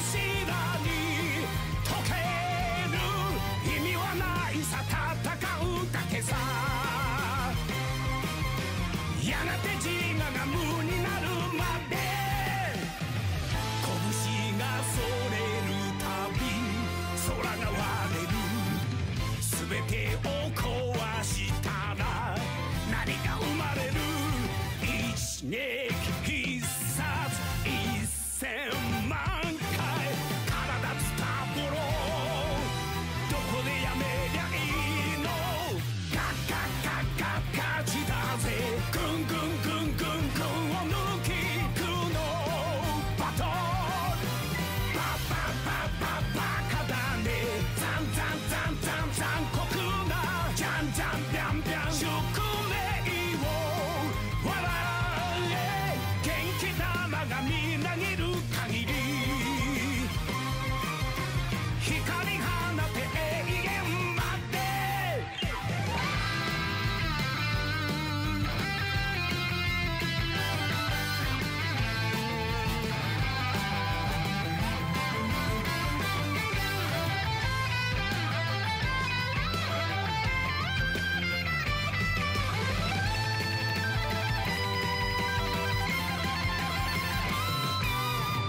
しらに溶ける意味はないさ戦うだけさやがて自我が無になるまで拳がそれるたび空が割れる全てを壊したら何が生まれる一撃必殺一千万回体伝ぼろどこでやめりゃいいのガッガッガッガッガチだぜぐんぐんぐんぐんぐんを抜きくのバトルバババババカだねザンザンザンザン残酷なジャンジャンビャンビャン宿命を笑え元気玉がみなぎる限り光放て永遠まで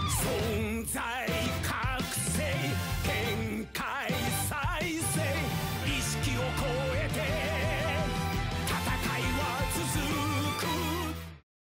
存在覚醒限界再生意識を超